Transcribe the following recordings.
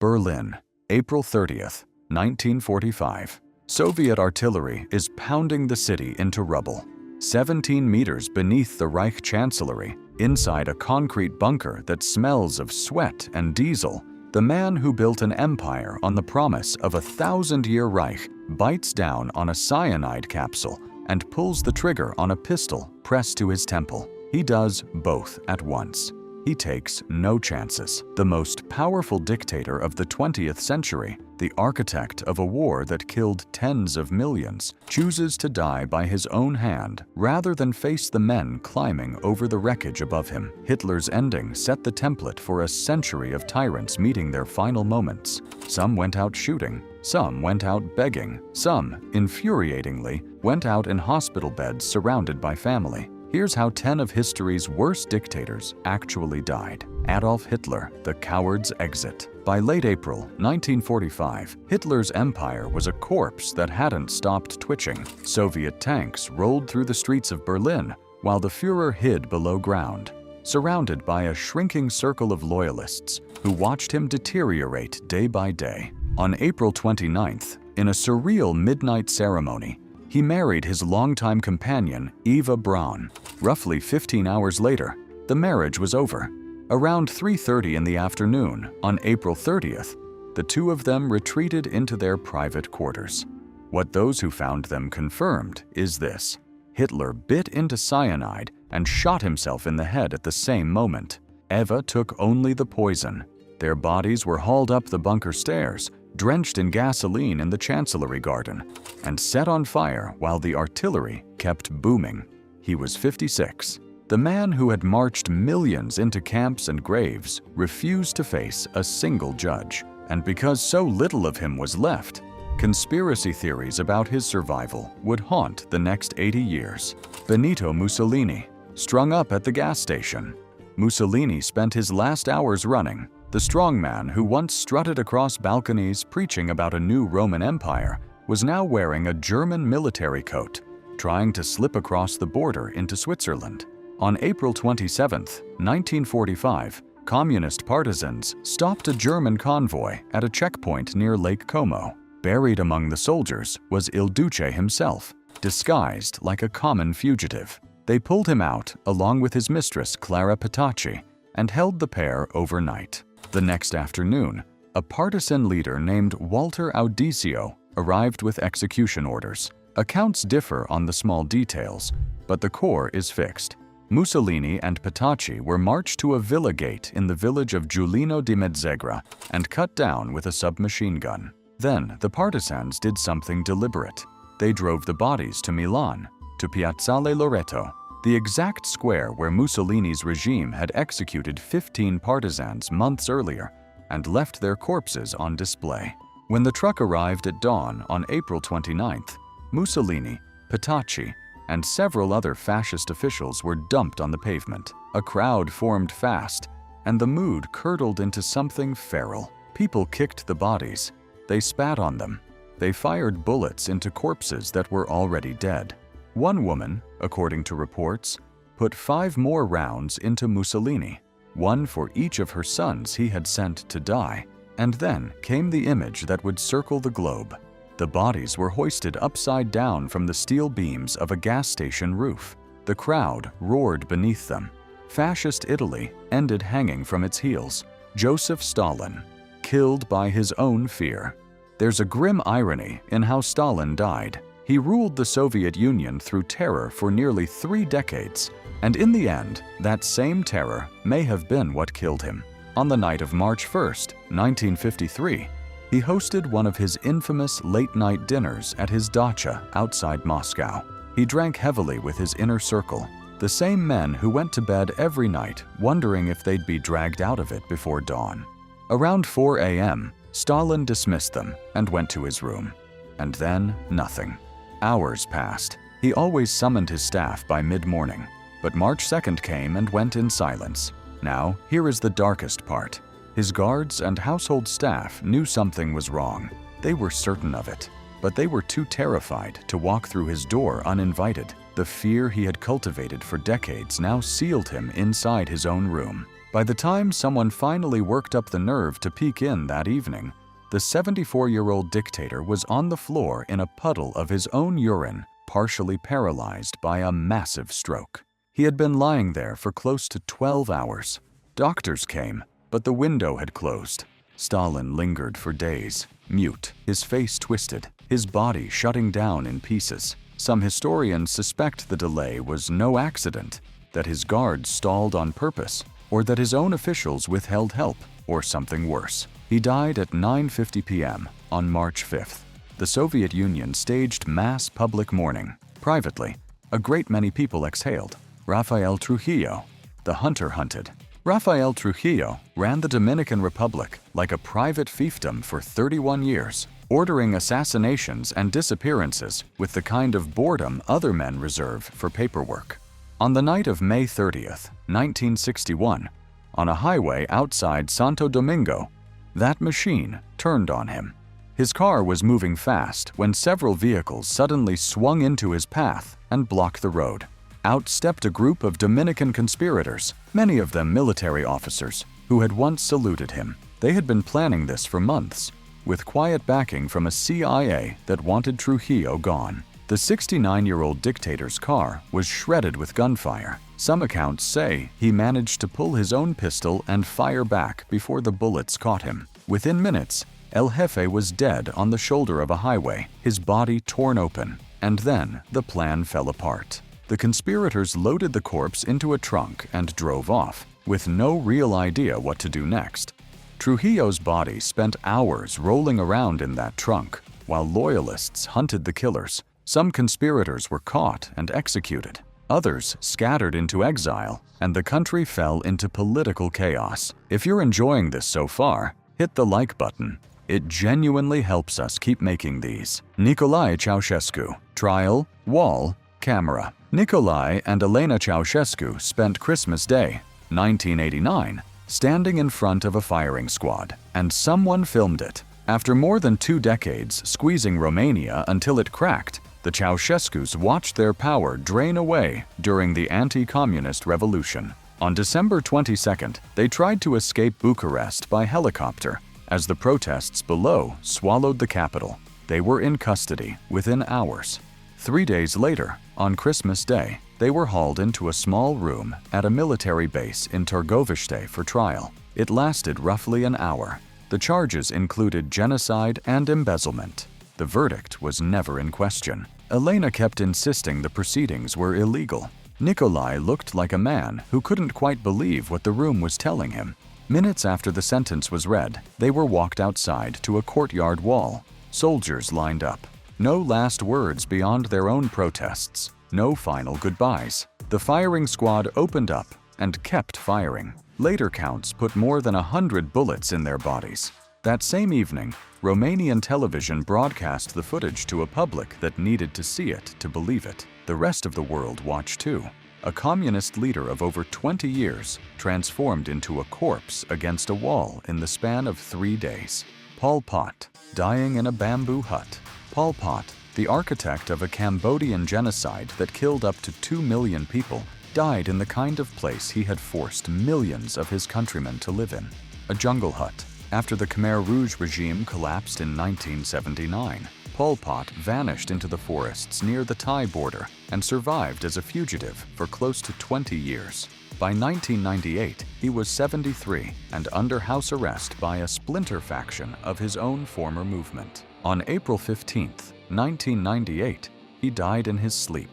Berlin, April 30th, 1945. Soviet artillery is pounding the city into rubble. 17 meters beneath the Reich Chancellery, inside a concrete bunker that smells of sweat and diesel, the man who built an empire on the promise of a 1,000-year Reich bites down on a cyanide capsule and pulls the trigger on a pistol pressed to his temple. He does both at once. He takes no chances. The most powerful dictator of the 20th century, the architect of a war that killed tens of millions, chooses to die by his own hand rather than face the men climbing over the wreckage above him. Hitler's ending set the template for a century of tyrants meeting their final moments. Some went out shooting, some went out begging, some, infuriatingly, went out in hospital beds surrounded by family. Here's how 10 of history's worst dictators actually died. Adolf Hitler, the coward's exit. By late April 1945, Hitler's empire was a corpse that hadn't stopped twitching. Soviet tanks rolled through the streets of Berlin while the Führer hid below ground, surrounded by a shrinking circle of loyalists who watched him deteriorate day by day. On April 29th, in a surreal midnight ceremony, he married his longtime companion, Eva Braun. Roughly 15 hours later, the marriage was over. Around 3:30 in the afternoon, on April 30th, the two of them retreated into their private quarters. What those who found them confirmed is this: Hitler bit into cyanide and shot himself in the head at the same moment. Eva took only the poison. Their bodies were hauled up the bunker stairs, drenched in gasoline in the Chancellery garden, and set on fire while the artillery kept booming. He was 56. The man who had marched millions into camps and graves refused to face a single judge. And because so little of him was left, conspiracy theories about his survival would haunt the next 80 years. Benito Mussolini, strung up at the gas station. Mussolini spent his last hours running. The strongman who once strutted across balconies preaching about a new Roman Empire was now wearing a German military coat, trying to slip across the border into Switzerland. On April 27, 1945, communist partisans stopped a German convoy at a checkpoint near Lake Como. Buried among the soldiers was Il Duce himself, disguised like a common fugitive. They pulled him out along with his mistress Clara Petacci and held the pair overnight. The next afternoon, a partisan leader named Walter Audicio arrived with execution orders. Accounts differ on the small details, but the core is fixed. Mussolini and Petacci were marched to a villa gate in the village of Giulino di Mezzegra and cut down with a submachine gun. Then the partisans did something deliberate. They drove the bodies to Milan, to Piazzale Loreto, the exact square where Mussolini's regime had executed 15 partisans months earlier and left their corpses on display. When the truck arrived at dawn on April 29th, Mussolini, Petacci, and several other fascist officials were dumped on the pavement. A crowd formed fast, and the mood curdled into something feral. People kicked the bodies. They spat on them. They fired bullets into corpses that were already dead. One woman, according to reports, put 5 more rounds into Mussolini, one for each of her sons he had sent to die. And then came the image that would circle the globe. The bodies were hoisted upside down from the steel beams of a gas station roof. The crowd roared beneath them. Fascist Italy ended hanging from its heels. Joseph Stalin, killed by his own fear. There's a grim irony in how Stalin died. He ruled the Soviet Union through terror for nearly 3 decades, and in the end, that same terror may have been what killed him. On the night of March 1st, 1953, he hosted one of his infamous late-night dinners at his dacha outside Moscow. He drank heavily with his inner circle, the same men who went to bed every night wondering if they'd be dragged out of it before dawn. Around 4 a.m., Stalin dismissed them and went to his room. And then nothing. Hours passed. He always summoned his staff by mid-morning, but March 2nd came and went in silence. Now, here is the darkest part. His guards and household staff knew something was wrong. They were certain of it, but they were too terrified to walk through his door uninvited. The fear he had cultivated for decades now sealed him inside his own room. By the time someone finally worked up the nerve to peek in that evening, the 74-year-old dictator was on the floor in a puddle of his own urine, partially paralyzed by a massive stroke. He had been lying there for close to 12 hours. Doctors came, but the window had closed. Stalin lingered for days, mute, his face twisted, his body shutting down in pieces. Some historians suspect the delay was no accident, that his guards stalled on purpose, or that his own officials withheld help, or something worse. He died at 9:50 p.m. on March 5th. The Soviet Union staged mass public mourning. Privately, a great many people exhaled. Rafael Trujillo, the hunter, hunted. Rafael Trujillo ran the Dominican Republic like a private fiefdom for 31 years, ordering assassinations and disappearances with the kind of boredom other men reserve for paperwork. On the night of May 30th, 1961, on a highway outside Santo Domingo, that machine turned on him. His car was moving fast when several vehicles suddenly swung into his path and blocked the road. Out stepped a group of Dominican conspirators, many of them military officers, who had once saluted him. They had been planning this for months, with quiet backing from a CIA that wanted Trujillo gone. The 69-year-old dictator's car was shredded with gunfire. Some accounts say he managed to pull his own pistol and fire back before the bullets caught him. Within minutes, El Jefe was dead on the shoulder of a highway, his body torn open, and then the plan fell apart. The conspirators loaded the corpse into a trunk and drove off, with no real idea what to do next. Trujillo's body spent hours rolling around in that trunk, while loyalists hunted the killers. Some conspirators were caught and executed. Others scattered into exile, and the country fell into political chaos. If you're enjoying this so far, hit the like button. It genuinely helps us keep making these. Nicolae Ceausescu. Trial, wall, camera. Nicolae and Elena Ceausescu spent Christmas Day, 1989, standing in front of a firing squad, and someone filmed it. After more than 2 decades squeezing Romania until it cracked, the Ceausescus watched their power drain away during the anti-communist revolution. On December 22nd, they tried to escape Bucharest by helicopter, as the protests below swallowed the capital. They were in custody within hours. 3 days later, on Christmas Day, they were hauled into a small room at a military base in Târgoviște for trial. It lasted roughly an hour. The charges included genocide and embezzlement. The verdict was never in question. Elena kept insisting the proceedings were illegal. Nicolae looked like a man who couldn't quite believe what the room was telling him. Minutes after the sentence was read, they were walked outside to a courtyard wall. Soldiers lined up. No last words beyond their own protests. No final goodbyes. The firing squad opened up and kept firing. Later counts put more than 100 bullets in their bodies. That same evening, Romanian television broadcast the footage to a public that needed to see it to believe it. The rest of the world watched too. A communist leader of over 20 years transformed into a corpse against a wall in the span of 3 days. Pol Pot, dying in a bamboo hut. Pol Pot, the architect of a Cambodian genocide that killed up to 2 million people, died in the kind of place he had forced millions of his countrymen to live in, a jungle hut. After the Khmer Rouge regime collapsed in 1979, Pol Pot vanished into the forests near the Thai border and survived as a fugitive for close to 20 years. By 1998, he was 73 and under house arrest by a splinter faction of his own former movement. On April 15, 1998, he died in his sleep,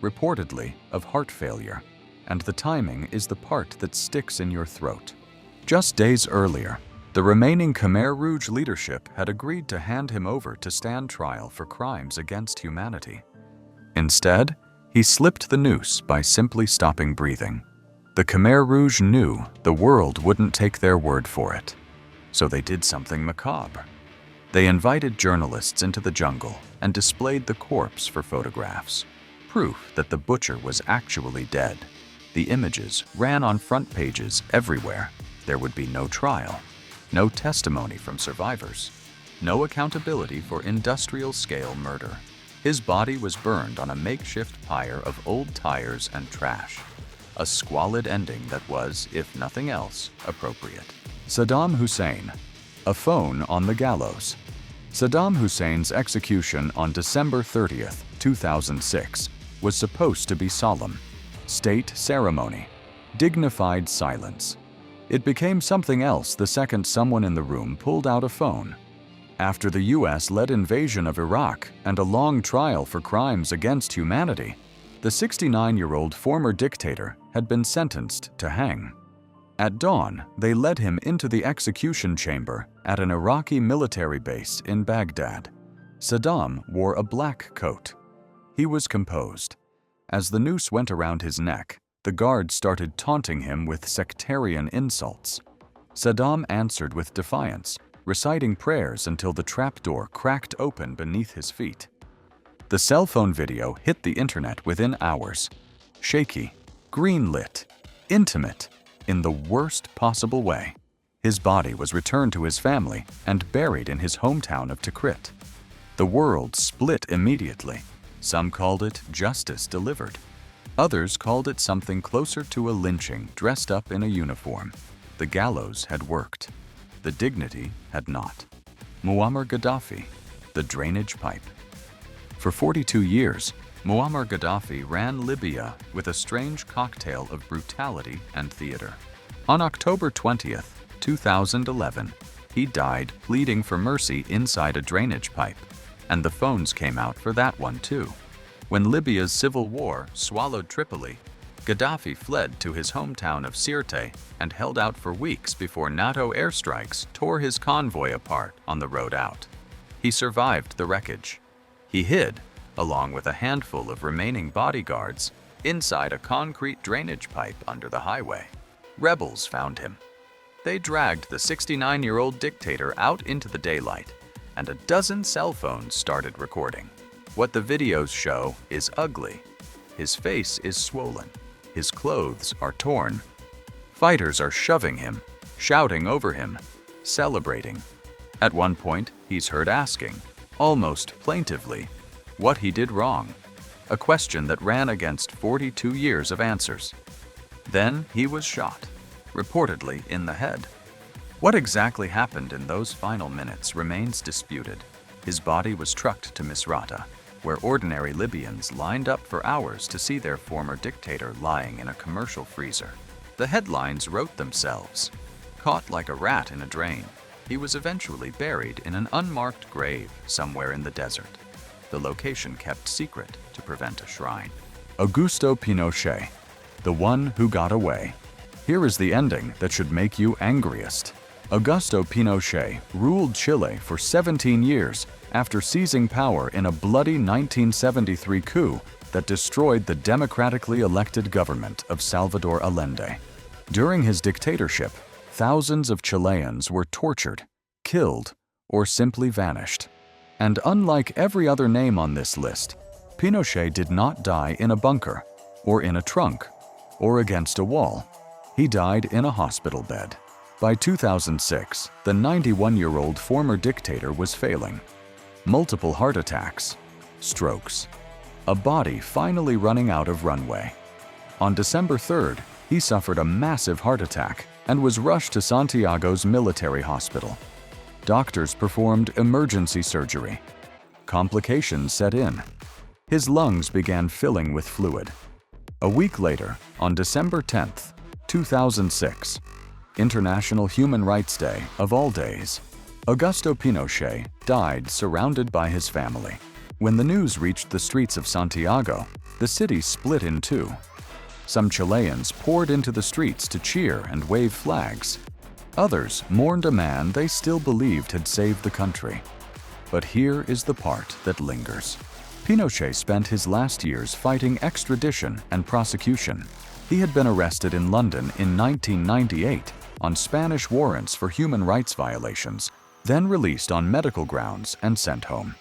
reportedly of heart failure, and the timing is the part that sticks in your throat. Just days earlier, the remaining Khmer Rouge leadership had agreed to hand him over to stand trial for crimes against humanity. Instead, he slipped the noose by simply stopping breathing. The Khmer Rouge knew the world wouldn't take their word for it, so they did something macabre. They invited journalists into the jungle and displayed the corpse for photographs, proof that the butcher was actually dead. The images ran on front pages everywhere. There would be no trial. No testimony from survivors. No accountability for industrial-scale murder. His body was burned on a makeshift pyre of old tires and trash. A squalid ending that was, if nothing else, appropriate. Saddam Hussein. A phone on the gallows. Saddam Hussein's execution on December 30th, 2006, was supposed to be solemn. State ceremony. Dignified silence. It became something else the second someone in the room pulled out a phone. After the US-led invasion of Iraq and a long trial for crimes against humanity, the 69-year-old former dictator had been sentenced to hang. At dawn, they led him into the execution chamber at an Iraqi military base in Baghdad. Saddam wore a black coat. He was composed. As the noose went around his neck, the guards started taunting him with sectarian insults. Saddam answered with defiance, reciting prayers until the trapdoor cracked open beneath his feet. The cell phone video hit the internet within hours. Shaky, green-lit, intimate, in the worst possible way. His body was returned to his family and buried in his hometown of Tikrit. The world split immediately. Some called it justice delivered. Others called it something closer to a lynching dressed up in a uniform. The gallows had worked. The dignity had not. Muammar Gaddafi, the drainage pipe. For 42 years, Muammar Gaddafi ran Libya with a strange cocktail of brutality and theater. On October 20th, 2011, he died pleading for mercy inside a drainage pipe, and the phones came out for that one too. When Libya's civil war swallowed Tripoli, Gaddafi fled to his hometown of Sirte and held out for weeks before NATO airstrikes tore his convoy apart on the road out. He survived the wreckage. He hid, along with a handful of remaining bodyguards, inside a concrete drainage pipe under the highway. Rebels found him. They dragged the 69-year-old dictator out into the daylight, and a dozen cell phones started recording. What the videos show is ugly. His face is swollen. His clothes are torn. Fighters are shoving him, shouting over him, celebrating. At one point, he's heard asking, almost plaintively, what he did wrong, a question that ran against 42 years of answers. Then he was shot, reportedly in the head. What exactly happened in those final minutes remains disputed. His body was trucked to Misrata, where ordinary Libyans lined up for hours to see their former dictator lying in a commercial freezer. The headlines wrote themselves. Caught like a rat in a drain, he was eventually buried in an unmarked grave somewhere in the desert, the location kept secret to prevent a shrine. Augusto Pinochet, the one who got away. Here is the ending that should make you angriest. Augusto Pinochet ruled Chile for 17 years after seizing power in a bloody 1973 coup that destroyed the democratically elected government of Salvador Allende. During his dictatorship, thousands of Chileans were tortured, killed, or simply vanished. And unlike every other name on this list, Pinochet did not die in a bunker, or in a trunk, or against a wall. He died in a hospital bed. By 2006, the 91-year-old former dictator was failing. Multiple heart attacks, strokes, a body finally running out of runway. On December 3rd, he suffered a massive heart attack and was rushed to Santiago's military hospital. Doctors performed emergency surgery. Complications set in. His lungs began filling with fluid. A week later, on December 10th, 2006, International Human Rights Day of all days, Augusto Pinochet died surrounded by his family. When the news reached the streets of Santiago, the city split in two. Some Chileans poured into the streets to cheer and wave flags. Others mourned a man they still believed had saved the country. But here is the part that lingers. Pinochet spent his last years fighting extradition and prosecution. He had been arrested in London in 1998 on Spanish warrants for human rights violations, then released on medical grounds and sent home.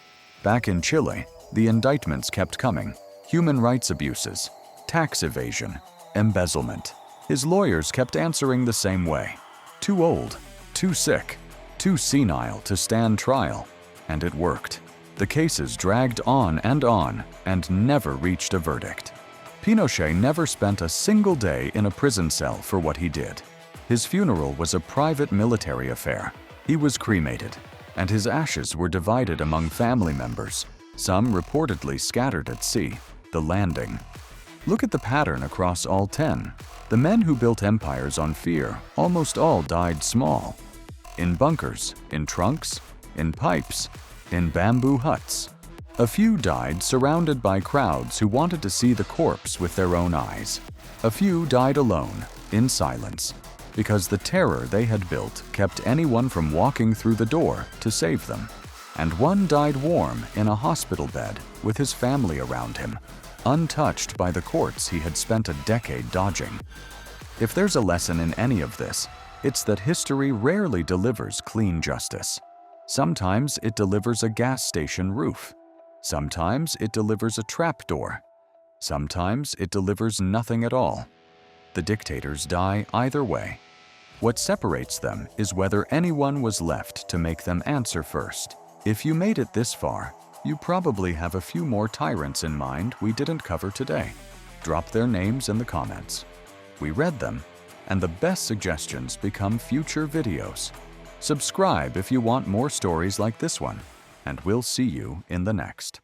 Back in Chile, the indictments kept coming. Human rights abuses, tax evasion, embezzlement. His lawyers kept answering the same way. Too old, too sick, too senile to stand trial. And it worked. The cases dragged on and never reached a verdict. Pinochet never spent a single day in a prison cell for what he did. His funeral was a private military affair. He was cremated, and his ashes were divided among family members, some reportedly scattered at sea, the landing. Look at the pattern across all 10. The men who built empires on fear almost all died small. In bunkers, in trunks, in pipes, in bamboo huts. A few died surrounded by crowds who wanted to see the corpse with their own eyes. A few died alone, in silence, because the terror they had built kept anyone from walking through the door to save them. And one died warm in a hospital bed with his family around him, untouched by the courts he had spent a decade dodging. If there's a lesson in any of this, it's that history rarely delivers clean justice. Sometimes it delivers a gas station roof. Sometimes it delivers a trapdoor. Sometimes it delivers nothing at all. The dictators die either way. What separates them is whether anyone was left to make them answer first. If you made it this far, you probably have a few more tyrants in mind we didn't cover today. Drop their names in the comments. We read them, and the best suggestions become future videos. Subscribe if you want more stories like this one, and we'll see you in the next.